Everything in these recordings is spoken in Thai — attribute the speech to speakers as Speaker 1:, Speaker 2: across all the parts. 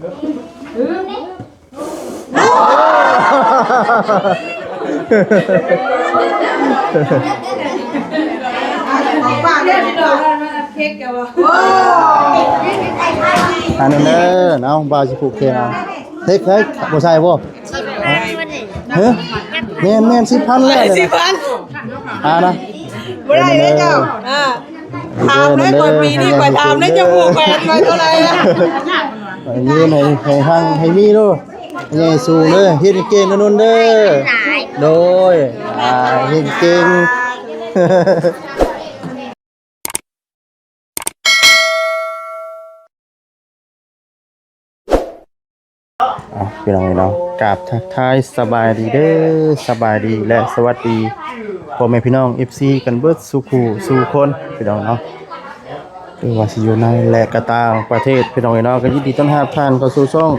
Speaker 1: ป้าเนี่ยพี่ดอกเค้กแกวะ
Speaker 2: อันนั้นเด้อเนาะบ่าวสิผูกเค้กเอาเฮ้ยบ่ใช่บ่เฮ้ยแม่น10,000แล้วเนี่ยนะ
Speaker 1: บ่ได้เลยเจ้าถามได้ก่อนปีนี้ก่อนถามได้จะผูกแขนไปเท่าไหร่ล่ะ
Speaker 2: ยืนให้ห่างให้มีด้วยใหญ่สูงเด้อเฮ็ดเก่งนั่นเด้อโดยเฮ็ดเก่งพี่น้องเนาะกราบทักทายสบายดีเด้อสบายดีและสวัสดีพ่อแม่พี่น้อง FC กันเบิดสู่คนพี่น้องเนาะว่าสิอยู่ในและกระต่างประเทศพี่น้องเนาะก็ยินดีต้อนรับท่านเข้าสู่ช่อง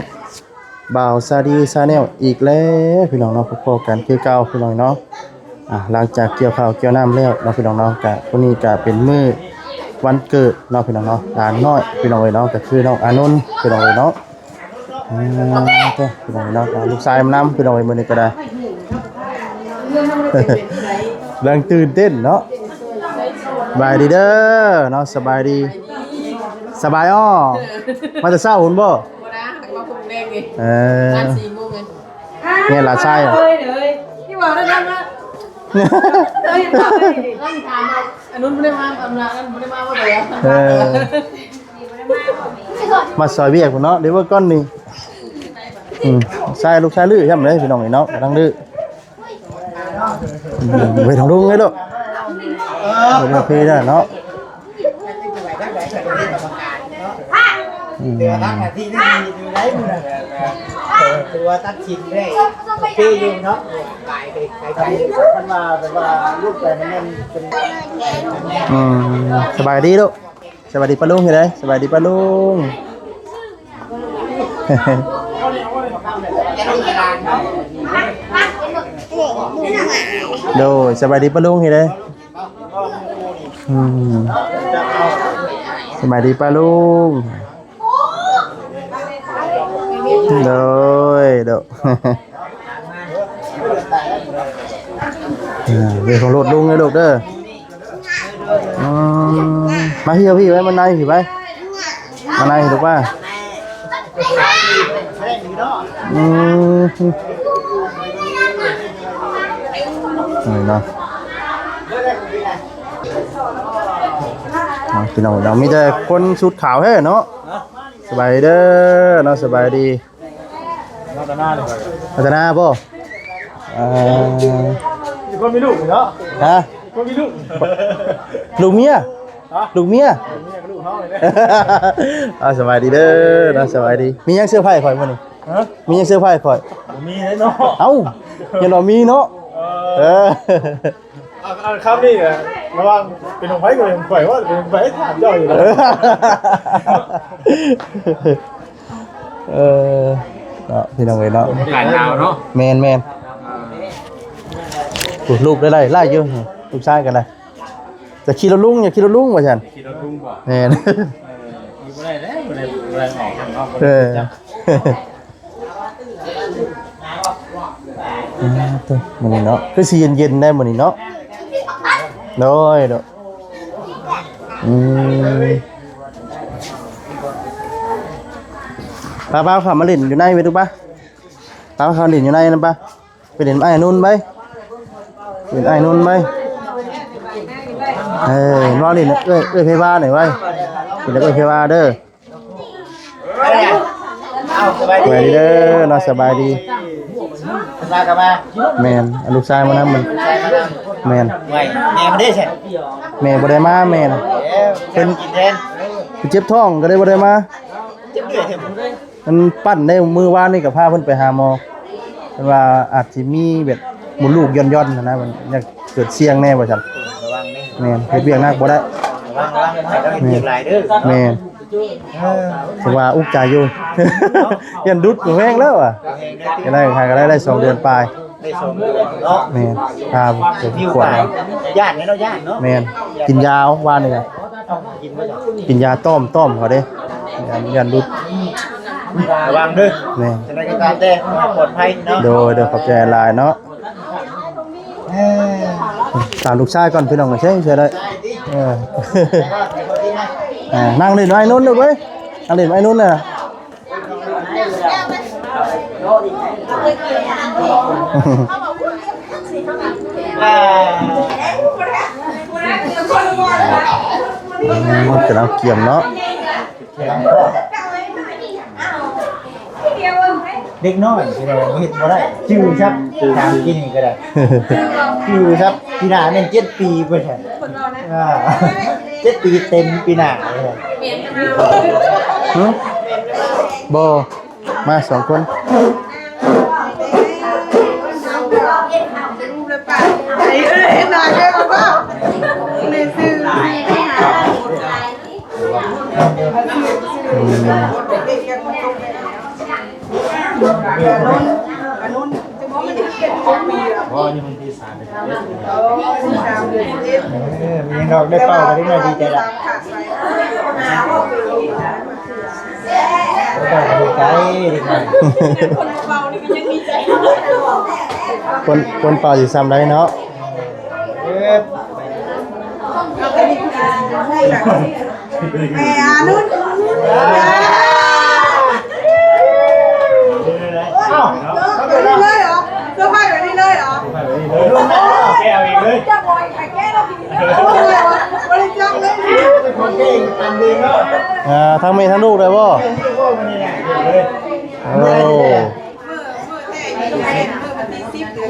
Speaker 2: บ่าวซาดีซาแนลอีกแล้วพี่น้องเนาะพบกันคือเก่าพี่น้องเนาะหลังจากเกี่ยวข้าวเกี่ยวน้ำแล้วเนาะพี่น้องเนาะก็วันนี้ก็เป็นมื้อวันเกิดเนาะพี่น้องเนาะหลานน้อยพี่น้องเนาะก็คือน้องอานนท์พี่น้องเนาะพี่น้องเนาะลูกชายมันนำพี่น้องมื้อนี้ก็ได้ดังตื่นเต้นเนาะสบายดีเด้อเนาะสบายดีสบายอ้อมาแต่เช้าหุ่นบ่
Speaker 1: มาผูกแดงไงร้าน4 โมงไง
Speaker 2: เนี่ยหลานชายอ่ะ
Speaker 1: ที่ว่าได้นะอันนู้นไม่ได้มาอันนั้นไม่ได้มาว่าแต่
Speaker 2: มาซอยเวียกเนาะเดี๋ยวว่าก้อนนี่ชายลูกชายลื้อใช่ไหมพี่น้องเนาะทั้งลื้อไปทางลุงไงลูกไปเพได้เนาะ
Speaker 3: ที่นี่อยู่ไหนมึงตัวตัดชิ้นได้พี่อยู่เนาะไก่มันมาแบบว่าลูกแต่มันเป็น
Speaker 2: สบายดีลูกสบายดีป้าลุงเห็นไหมสบายดีป้าลุงโดยสบายดีป้าลุงเห็นไหมสบายดีป้าลุงโดยเรื่องของรถลุงเลยลูกเด้อมาเฮียพี่ไว้มันในพี่ไปมันในถูกป่ะนี่เนาะพี่น้องเรามีแต่คนชุดขาวแท้เนาะสบายเด้อเนาะสบายดีพัฒนาป่ะ
Speaker 3: มีคนมีลูกเนาะ
Speaker 2: ฮะ
Speaker 3: คนมีลูก
Speaker 2: ลูกเมียลูกเมียสบายดีเด้อเนาะสบายดีมียังเสื้อผ้าข่อยมั้ยนี่มียังเสื้อผ้าข่อย
Speaker 3: มีเนาะ
Speaker 2: เอ้ายังเรามีเนาะ
Speaker 3: ครับนี่ระวังเป็นของไผ่กับของข่อยว่าเป็นไผ่ถามเจ้าอยู่นะ
Speaker 2: เนาะพี่น้องเอ้ยเนาะ
Speaker 3: หลานดาวเนาะ
Speaker 2: แมนลูกได้ไล่เยอะลูกชายกันเลยจะขี่รถลุงอย่าขี่รถลุงว่าฉัน
Speaker 3: ขี่รถลุงบ่
Speaker 2: แม่น
Speaker 3: บ่ได้แล้วบ่ได้ออกข้างนอก
Speaker 2: มื้อนี้เนาะคือสิเย็นๆได้มื้อนี้เนาะโดยเด้อป้าขับมาเล่นอยู่ในไปดูป่ะป้าขับเล่นอยู่ในนั่นป่ะไปเล่นไอ้นุ่นไปเล่นไอ้นุ่นไปนอนเล่นเพบ้าหน่อยไว้เล่นเพบ้าเด้อสบายดีเด้อนอนสบายดี
Speaker 3: มากับมา
Speaker 2: แมนลูกชายมานั่งมันแมน
Speaker 3: แม่มาได้ใช่
Speaker 2: แม่บ่ได้มาแมน
Speaker 3: เป็นกินแทน
Speaker 2: เจ็บท้องก็ได้บ่ได้มา
Speaker 3: เจ็บเดือด
Speaker 2: มันปั้นได้มือวานนี่กับพาเพิ่นไปหาหมอเพิ่นว่าอาจสิมีแบบมดลูกย่อนๆนะมันอยากเกิดเสี่ยงแน่ว่าซั่น
Speaker 3: ระวัง
Speaker 2: แม่นเฮ็ดเวียกหนักบ่ได้
Speaker 3: ระวังให้เราเฮ็ดหลายเด้อ
Speaker 2: แม่นถือว่าอุกใจอยู่ยันดุดแห้งแล้วอ่ะก็ได้2 เดือนปลาย
Speaker 3: ได้2 เดือนเนาะ
Speaker 2: แม่นพาไปกวด
Speaker 3: ย่านเนาะย่านเนาะ
Speaker 2: แม่นกินยาวานนี่กินยาต้มเขาเด้ยันดุด
Speaker 3: ระวังเด้อ
Speaker 2: นี่
Speaker 3: จะได้ก็ตามแต่ปลอดภัยเนาะ
Speaker 2: โดยขอบใจหลายเนาะถามลูกชายก่อนพี่น้องใช่เลยนั่งเล่นไว้นู้นเลยเว้ยนั่งเล่นไว้นู้นน่ะกำลังเกี่ยมเนาะ
Speaker 3: เด็กน้อยที่เราเห็นบ่ได้ชื่อครับถามกินนี่ก็ได้ชื่อครับปีหน้าเนี่ย7 ปีไปแทน7 ปีเต็มปีหน้าเลย
Speaker 2: โบมา2 คน
Speaker 1: หน่อยได้ป่าวในซื้อ
Speaker 3: อ๋อนี่มันที่3เลยมีเราได้เป้ากันได้หน่อยดีใจละดีใจดีใจ
Speaker 2: คนเป่าสิซ้ำได้เนาะ
Speaker 1: แม่อานุ่นนี่เลยเหรอเสื้อผ้าแบบนี้เลยเหรอ
Speaker 3: แก้วเองเลย
Speaker 1: จะบอยไข่แก้เราพี่บริจาคเลย
Speaker 3: คนเก่งทำดีเนาะ
Speaker 2: ทั้งแม่ทั้งลูกเลยบ่
Speaker 3: โอ้
Speaker 1: มือแค่อยู่ในมือมันที่10 เดือน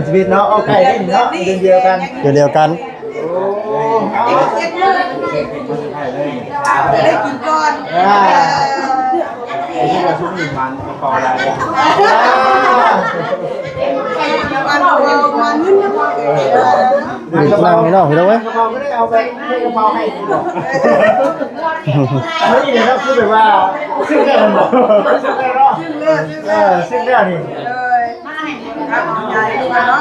Speaker 1: 11
Speaker 3: ชีวิตเนาะเอาไก่เล่นเนาะเดียวกัน
Speaker 2: เดียวกัน
Speaker 1: ได้กินก่อน
Speaker 3: ไอ้ที่เราชุ่มหนึ่งมันพออะไร
Speaker 1: วันนึงนะพ่อ
Speaker 2: นั่งไม่นอกเห็นแล้วเว้ย
Speaker 3: กระเพราไม่ได้เอาไปให้กระเพราให้หรอกนี่เลยครับคือแบบว่าซึ่งเรื่องมันบอกซึ่งเรื่องเนาะซึ่งเรื่องนี่
Speaker 1: เลยครับใหญ่มาเนาะ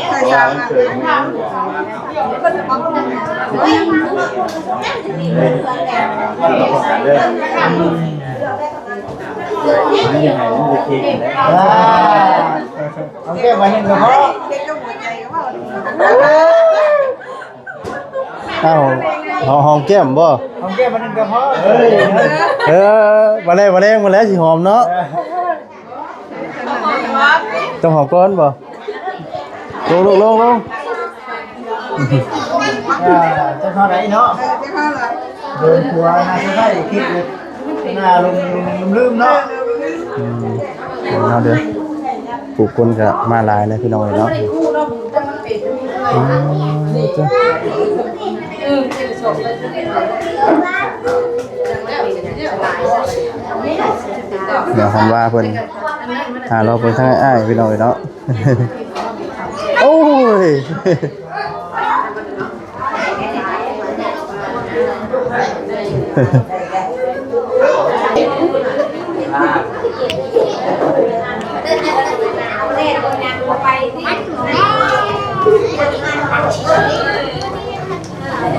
Speaker 1: ใส่จานก็จะมา
Speaker 3: นี่ยังไงนี่จะเก่งเลยเอาแก้มาให้กระเพาะ
Speaker 1: เด็กก็หัวใจก็ว่า
Speaker 2: อ้าวหอมแก้มบ่
Speaker 3: เอาแก้มาให้กระเพาะ
Speaker 2: มาแล้วสิหอมเนาะต้องหอมก้อนบ่ลง
Speaker 3: จะเท่าไหร่เนาะ
Speaker 1: จะเข้าหรอ
Speaker 3: เดินทัวร์น่าจะได้คิดเลยหน้าลืมเนาะ
Speaker 2: เดี๋ยวปลูกคนก็มาหลายเลยพี่น้องเนาะเดี๋ยวคำว่าเพิ่นเราเพิ่นทั้งอ้ายพี่น้องเนาะโอ้ย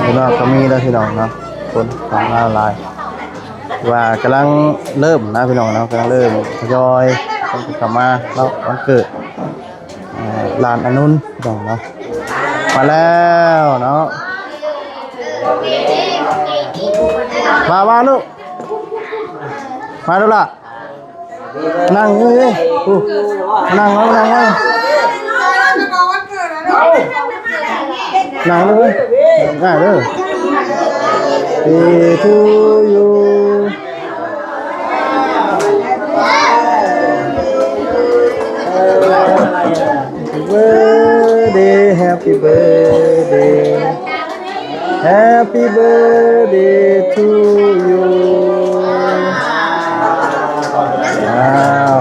Speaker 2: พี่น้องก็มีแล้วพี่น้องเนาะคนของออนไลน์ว่ากำลังเริ่มนะพี่น้องเนาะกำลังเริ่มทยอยคนกลับมาแล้ววันเกิดลานอนุนพี่น้องเนาะมาแล้วเนาะมาลูกมาดูล่ะนั่งเลยนั่งเลยง่ายเลย Happy to you Happy birthday to you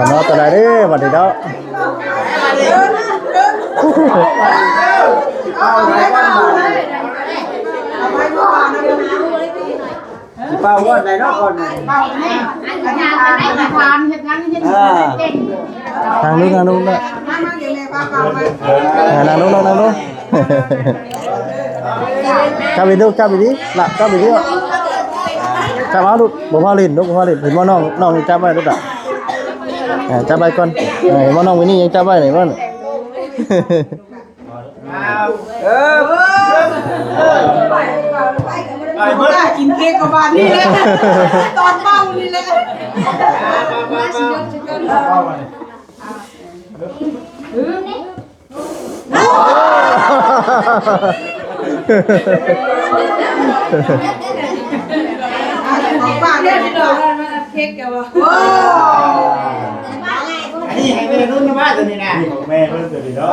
Speaker 2: เนาะตอนไหนดิวันนี้เนาะ
Speaker 3: เป่าว่าอะไรเนาะก่อน
Speaker 2: ทางนู้นนะทางนู้นกลับไปดิละกลับไปดิ จับเอาลูกบ่พอเล่นลูกบ่พอเล่นเห็นว่าน้องยังจับไว้ลูกอ่ะจับไว้ก่อนเห็นว่าน้องวินี่ยังจับไว้ไหนบ้าง
Speaker 1: ไปเมื่อกินเค้กกับบ้านนี่แหละตอนเมานี่แหละบ้านเนี่ยพี่น้องเค้กกันวะ
Speaker 3: นี่ให้แม่นุ่นมาตัวนี้นะแม่เพิ่นตัวนี้เนาะ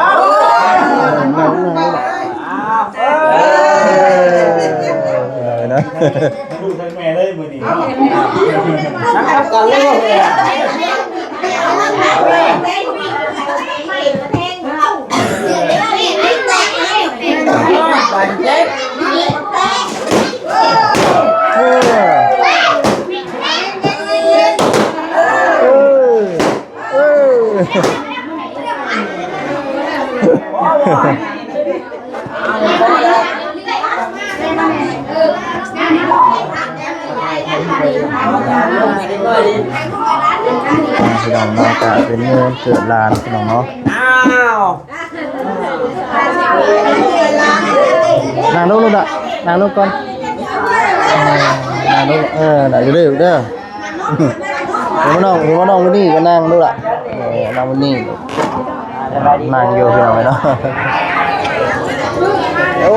Speaker 2: นะ
Speaker 3: ดูทั้งแม่เลยมื้อนี้นะครับกันเลย
Speaker 2: พี่น้องเนาะก็เป็นเงินเกิดลานพี่น้องเนาะนางลูกลูกอ่ะนางลูกก่อนนางลูกน่ะอยู่เด้อเด้อเห็นว่าน้องวันนี้ก็นางลูกอ่ะนางวันนี้นางอยู่พี่น้องเนาะโอ้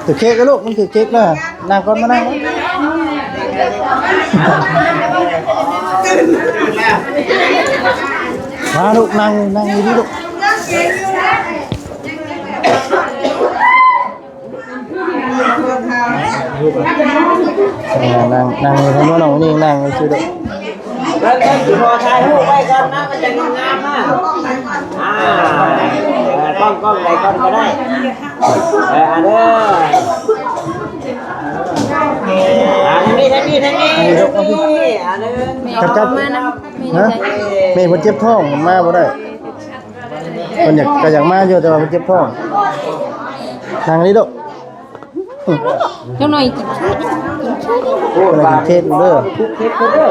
Speaker 2: ถือเค้กกันลูกมันถือเค้กนะนางก่อนมานั่งมาลูกนั่งอยู่นี่ลูกนั่งอยู่ข้างนอกนี่นั่งชื่อลูก
Speaker 3: แล้วพอถ่ายรูปไว้ก่อนนะมันจะงามมากกล้องไหนก่อนก็ได้อันเด้อนี่ทั้งนี้อันเด้อ
Speaker 2: จับฮะแม่เพิ่นเจ็บท้องมันมาบ่ได้เพิ่นอยากมาอยู่แต่ว่าเพิ่นเจ็บท้องนั่งนี่ลูก
Speaker 4: เจ้าหน่อยกินข้าว
Speaker 2: โอ้ยกินเค้กเด้อ
Speaker 3: เค้กเด้อ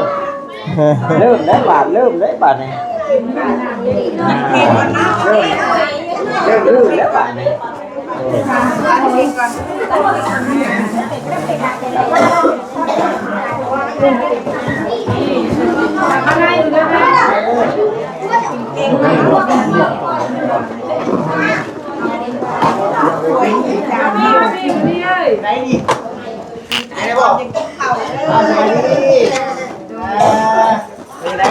Speaker 3: เริ่มได้บาทนี่เริ่มแล้วบาทนี่ไหนดิไหนบอกเป็นไร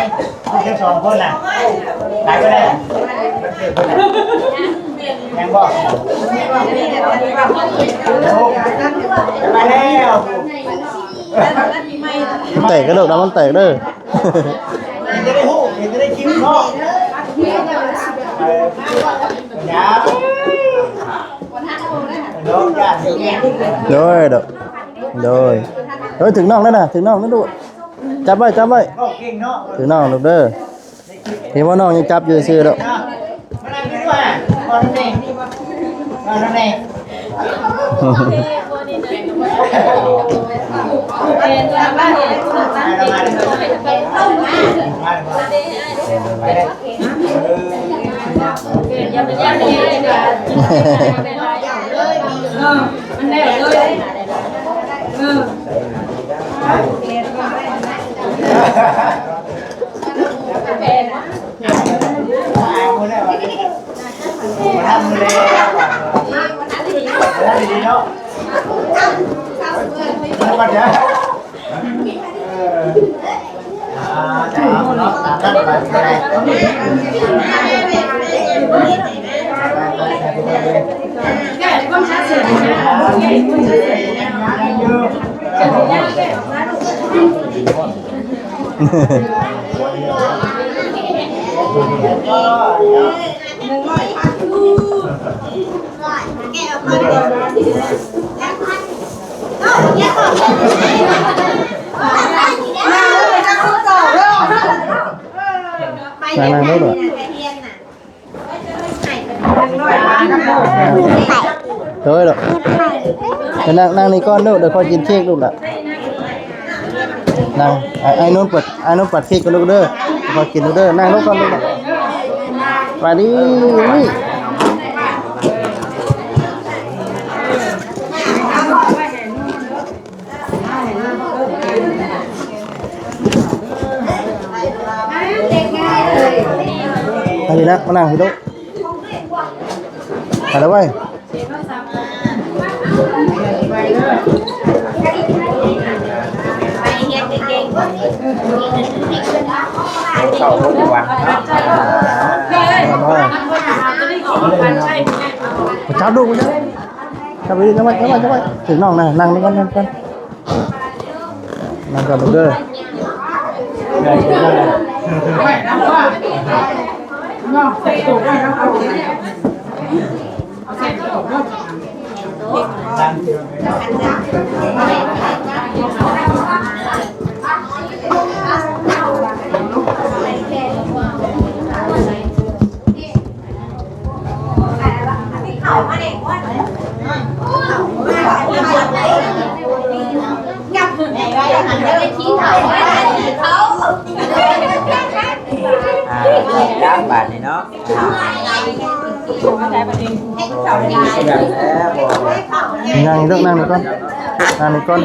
Speaker 3: แค่สองคนน่ะไหนก็ได้ยังบอกมาแล้ว
Speaker 2: มันแตกกระโดดน้ำมันแตกเด้อ
Speaker 3: จะได้หูจะได้คิ้วเนาะยาวน้องญาติ
Speaker 2: โดยถึงน้องแล้วนะถึงน้องแล้วดูจับไว้ถึงน้องลูกเด้อเห็นว่าน้องยังจับอยู่ซื่อแล้ว
Speaker 1: มันได้
Speaker 2: นั่งได้ด้วยโดยหรอ เดี๋ยวนั่งนี่ก้อนลูกเดี๋ยวคอยกินเค้กลูกละนั่งไอ้นุ่นปัดเค้กกันลูกเด้อคอยกินลูกเด้อนั่งลูกก่อนลูกไปดินี่ไปดินะมานั่งสิลูกไปแล้วเว้ย
Speaker 3: เข้าทุกวันเนาะ
Speaker 2: มาจับลูกมาจับไปดิจับไปถึงน้องนะนั่งนี่ก่อนนั่งก่อนลูกเด้อ
Speaker 3: ย้ำบาทนี่เนาะ
Speaker 2: นั่งนี่ลูกนั่งนี่ก่อนนั่งนี่ก่อน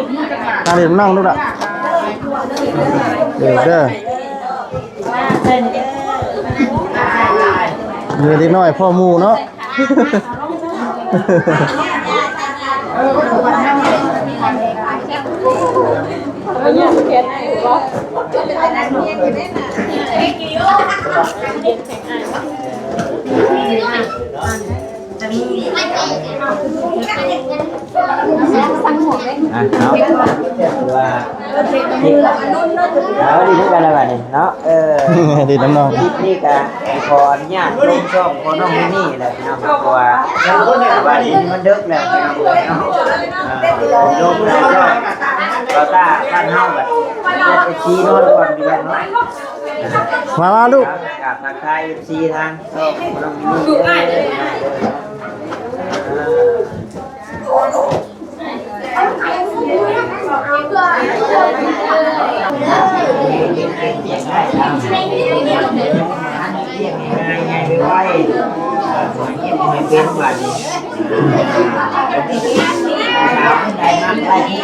Speaker 2: นั่งนี่นั่งลูกอ่ะเด้อเดี๋ยวเด็กน้อยพ่อหมู่เนาะ
Speaker 3: เนาะว่าเอาดีทุกกันแล้วนี่เนาะ
Speaker 2: ดีน้ำน้อง
Speaker 3: นี่ก็ขออนุญาตลงช่องของน้องมินี่แหละพี่น้องเพราะว่าว่านี่มันดึกแล้วพี่น้องเนาะลงในช่องก็ตาท่านเฮาแบบจะชี้นอนก่อนพี่น้องเนาะ
Speaker 2: มาลูก
Speaker 3: กับทางไทยซีทางช่องของน้องมินี่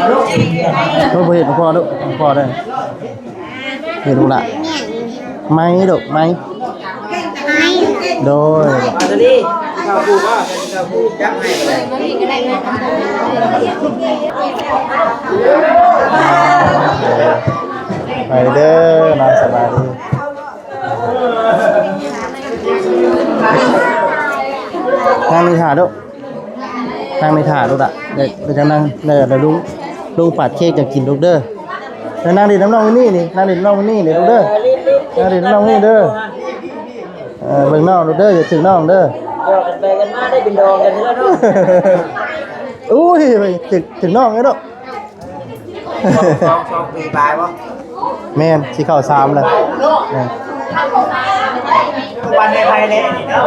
Speaker 2: ลูกเห็นพ่อลูกพ่อได้เห็นลูกละไม้ลูกไม้โดย
Speaker 3: มาตอนนี้ข้าวปูก็ข้าวปูจับให้ไปเลย
Speaker 2: ไปเด้อนอนสบายดีนั่งในถาดลูกนั่งในถาดลูกอ่ะเดี๋ยวจะนั่งเดี๋ยวลุงปัดเค้กจะกินลูกเด้อแล้วนั่งดิน้ำน้องนี่นี่นั่งดิน้ำน้องนี่ลูกเด้อนั่งดิน้ำน้องนี่เด้อเบิ่งน้องลูกเด้ออย่าถึงน้องเด้อ
Speaker 3: เดี๋ยวกันไปกันมาได้เป็นดองกันแล้วเนาะ
Speaker 2: อุ้ยถึงน้องไงลูก
Speaker 3: สองปีปลายวะ
Speaker 2: แม่นสิเข้า3แล้ว
Speaker 3: วันในไทยเลยเนาะ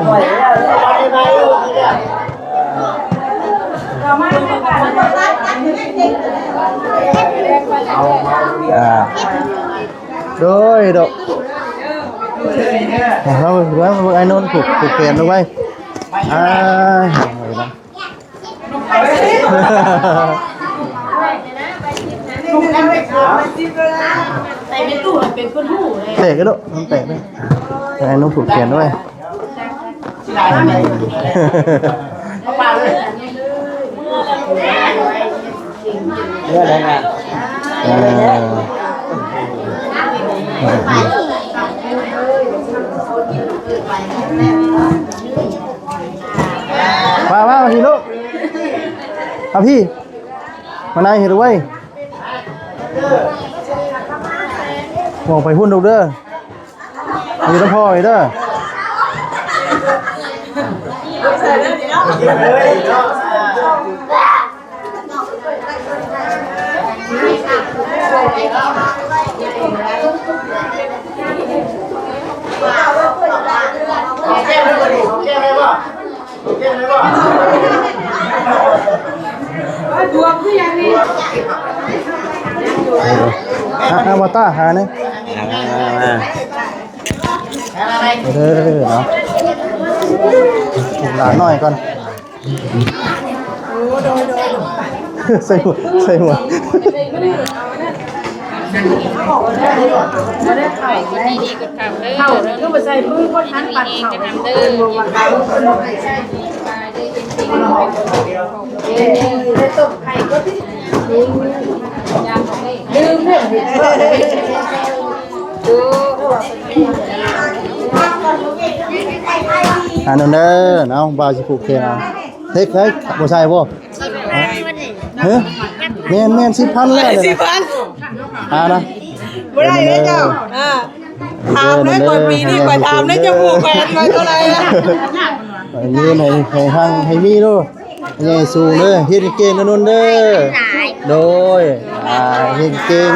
Speaker 3: ปล่อยแล้ววันในไทยอยู่นี่แหละ
Speaker 2: โดยดอกเราไอ้นนท์ผูกเปลี่ยนด้วย
Speaker 4: ใส่ในตู้เป็นคนหูเลย
Speaker 2: เตะก็ดอกมันเตะด้วยไอ้นนท์ผูกเปลี่ยนด้วย
Speaker 3: เรื่องอะไรนะ
Speaker 2: มาทีลูกเอาพี่มาไหนเห็นด้วยมองไปหุ้นดูเด้ออยู่น้ำพ่อไอ้เด้อ
Speaker 1: ดวงคืออย่างนี้
Speaker 2: วาต้าหาเนี่ยเด้อเนาะหลานหน่อยก่อนใส่หัว
Speaker 4: เข้าก็มาใส่มือคนทันปัดเขาเป็นวงวันเราได้ต้มไข่ก็ที่ลืมเรื่อง
Speaker 2: อันนั้นเด้อเนาะบ่าวสิผูกแขนเอาเฮ้ยบ่ใช่บ่เฮ้ยแม่น10,000แล้วเนี่ยนะ
Speaker 1: บ่ได้เลยเจ้าถามได้คนปีนี้ไปถามได้จะผูกแฟนไว้เท่าไหร่นะ
Speaker 2: ยืนให้ห้างให้มีด้วยใหญ่สูงเด้อเฮ็ดเก่งนุ่นเด้อโดยเฮ็ดเก่ง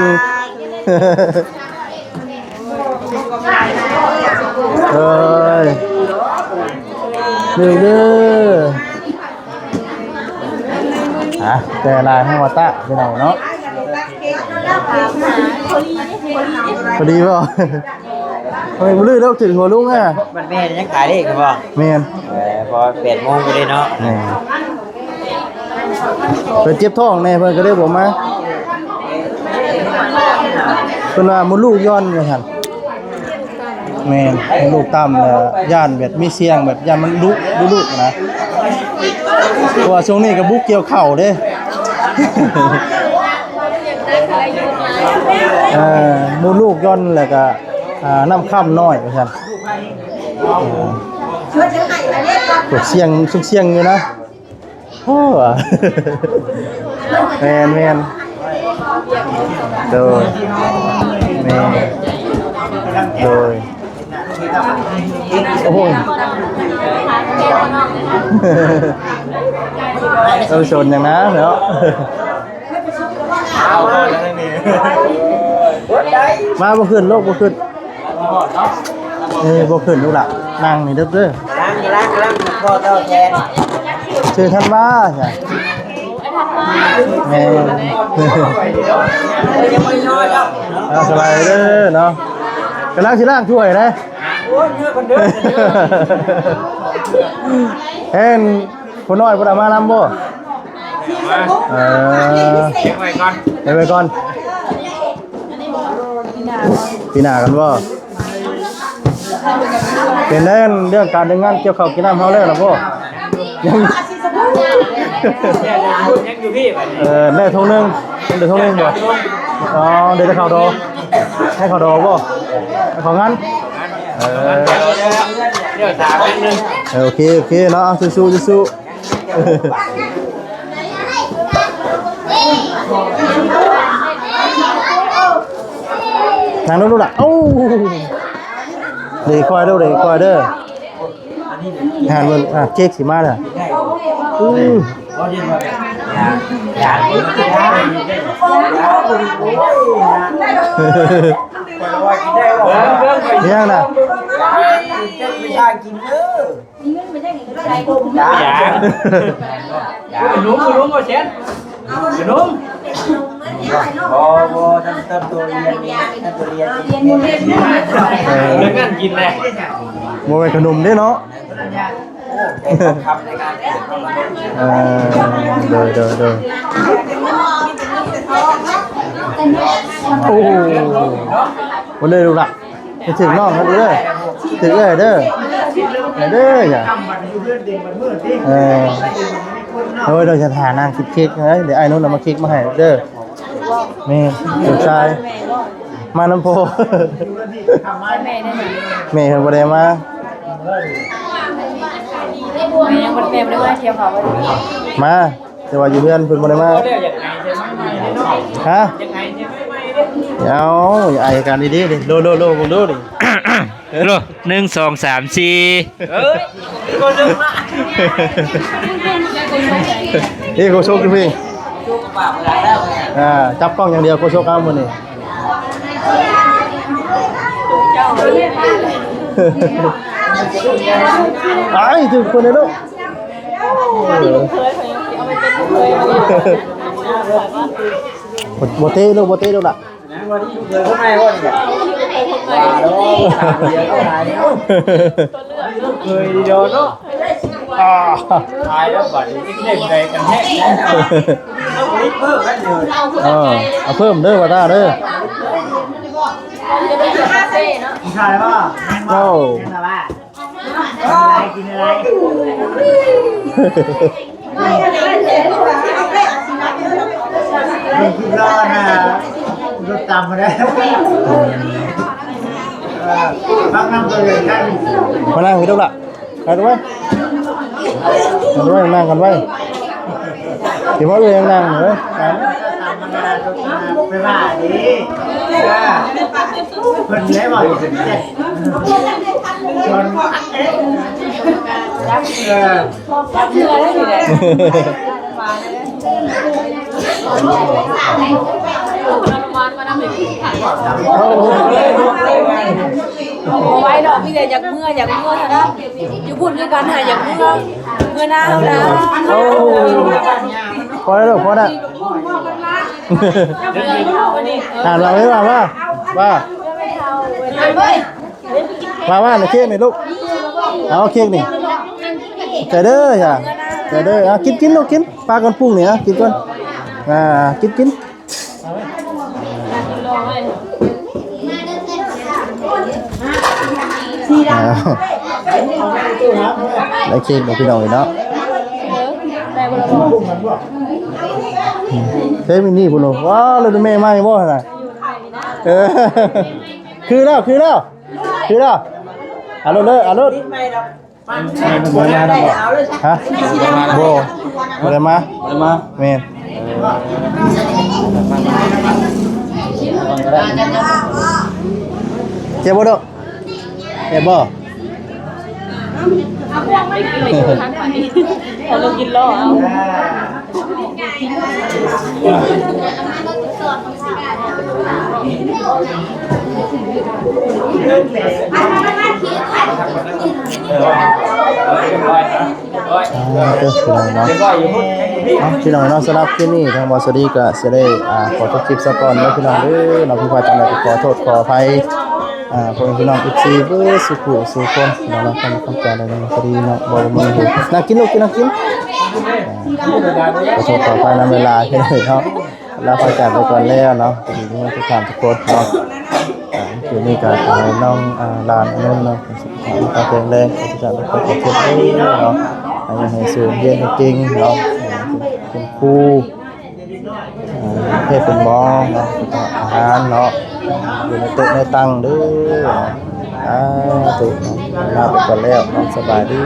Speaker 2: เอ้ยเด้อแต่ลายให้วัตตะไปหน่อยเนาะพอดีป่ะทำไมมันลื่นแล้วถึงหัวลุงอ่ะ
Speaker 3: มันแม่ยังขายได้ครับพ่อ
Speaker 2: แม่น
Speaker 3: พอ8 โมงก็ได้เนาะ
Speaker 2: เพิ่นเจ็บท้องแน่เพิ่นก็ได้บอกมาเพิ่นว่ามดลูกย้อนว่าซั่นแม่นมดลูกต่ำแล้วย่านแบบมีเสียงแบบย่านมันลุกนะเพราะว่าช่วงนี้ก็บุกเกี่ยวเข่าเด้มดลูกย้อนแล้วก็น้ำค่ำน้อยว่าซั่นสุกเสียงอยู่นะโอ้แม่นโดยแม่โดยโอ้ยชนอย่างนั้นเนาะมาบ่ขึ้นโลกบ่ขึ้นบ่ขึ้นลูกล่ะนั่งนี่เด้อ
Speaker 3: ล้างพ่อเต้าแทน
Speaker 2: ชื่อท่านมาใช่แม่สบายเด้อเนาะกำลังสิล้างถ้วยนะ
Speaker 3: โอ้ยเยอะคนเด้อ
Speaker 2: เห็นคนน้อยบ่ได้มานำบ่
Speaker 3: เก็บไว้ก่อน
Speaker 2: ปีหน้ากันบ่เป็นเรื่องการงานเกี่ยวข้าวกินน้ำเฮาแล้วล่ะบ่ยังอยู่พี่ได้ทงนึงได้ทงนึงบ่อ๋อเดี๋ยวจะเข้าดอให้เข้าดอบ่ของงั้น
Speaker 3: เดี๋ยวถามนิดนึง
Speaker 2: โอเคเนาะสู้ทางนู้นล่ะโอ้เดี๋ยวคอยเด้องานมันเค้กสิมาน่ะเนี่ยนะ
Speaker 3: ไม่ได้กินเด้อมีเงินไม่ได้กินก็ได้ลุงมาเช็ดลุงท่านตัวเรียนเรื่องกินเลย
Speaker 2: โมเป็นขนมด้วยเนาะเดินโอ้วันเลยดูละจะถึงน้องกันเลยถึงเลยเด้ออย่าเราจะทานนางคิดเค้กเลยเดี๋ยวไอ้นู้นเรามาเค้กมาให้เด้อนี่เดี๋ยวชายมาน้ำโพแม่คนบ่ได้มา
Speaker 4: ยังคนแม่ไม่ได้มาเที่ยวเขา
Speaker 2: มาแต่ว่าอยู่เพื่อนเพิ่นบ่ได้มาฮะเอาไอ้กันดีๆดิโลผมดูดิ
Speaker 3: 1 2 3 4เอ้ยก็นึกมา
Speaker 2: โคชกดิพี่จับกล้องอย่างเดียวโคชกเอามื้อนี้ไอ้ถึงคนเลยลูก บ่เต้ลูกบ่เต้ลูกล่ะ
Speaker 3: นะวันนี้ลูกเคยเข้ามาว่าเนี่ยว่าโอ้ถามเดียวก็หายแล้วลูกเคยดีเดียวเนาะหายแล้วบัดนี้เล่นใจกันแท้ต้องรีบเพิ่มกันเลย
Speaker 2: เอาเพิ่มเด้อว่าตาเด้อ
Speaker 3: ใช่ป่ะแม่งว่ากินอะไรกินรอนะรถตามมาแล้วพักน้ำตัวเองกัน
Speaker 2: มานั่งพี่ลูกล่ะไปด้วยมาด้วยนั่งกันไว้เดี๋ยวพ่อเองนั่งเด้อ
Speaker 3: ไปบ้าดิเพิ่นได้บ่อยู่ถึงเนี่ยชวนรับเชื่อได้อยู่เลย
Speaker 4: ไว้ดอกพี่แต่อยากเมื่อเท่านั้นอยู่พูดด้วยกันหาอยากเมื่อหน้าแล้ว
Speaker 2: โอ้พอแล้วลูกพอแล้วอ่านเราไม่ว่าว่าในเค้กนี่ลูกเอาเค้กนี่ใจเด้อจ้ะใจเด้อเอากินลูกกินปลากันปุ้งนี่นะกินก่อนกินได้เค้กมาพี่น้องเลยเนาะเฮ้ยมินี่พุ่นว้าวเลยแม่มาอีกบ่น่ะคือแล้วเอารถเลยเอารถฮะบ่ได้มาแม่นเจ็บบ่ดอกเจ็บบ่
Speaker 4: พอเรากินล้อเอา
Speaker 2: พี่น้องเนาะสำหรับที่นี่ทางบอสดีก็จะได้ขอทุกคลิปสปอนแล้วพี่น้องเด้อเราพี่พาจังได๋ขอโทษขออภัยพวกพี่น้อง FC เบ้อสุขุสุคนเราทำความใจในพอดีเนาะบ่มีหูน่ากินลูกกินขอโทษขออภัยในเวลาที่เนาะลาพาจากไปก่อนแล้วเนาะทีนี้ทุกท่านทุกคนเนาะทีนี้ก็น้องลานนุ่นเนาะตาแข็งแรงทุกท่านทุกคนขอโทษเนาะให้สูงเรียนจริงเนาะเป็นครูเป็นหมอเนาะอาหารเนาะอยู่ในตึกในตังเด้อถูกเนาะลาไปก่อนแล้วน้องสบายดี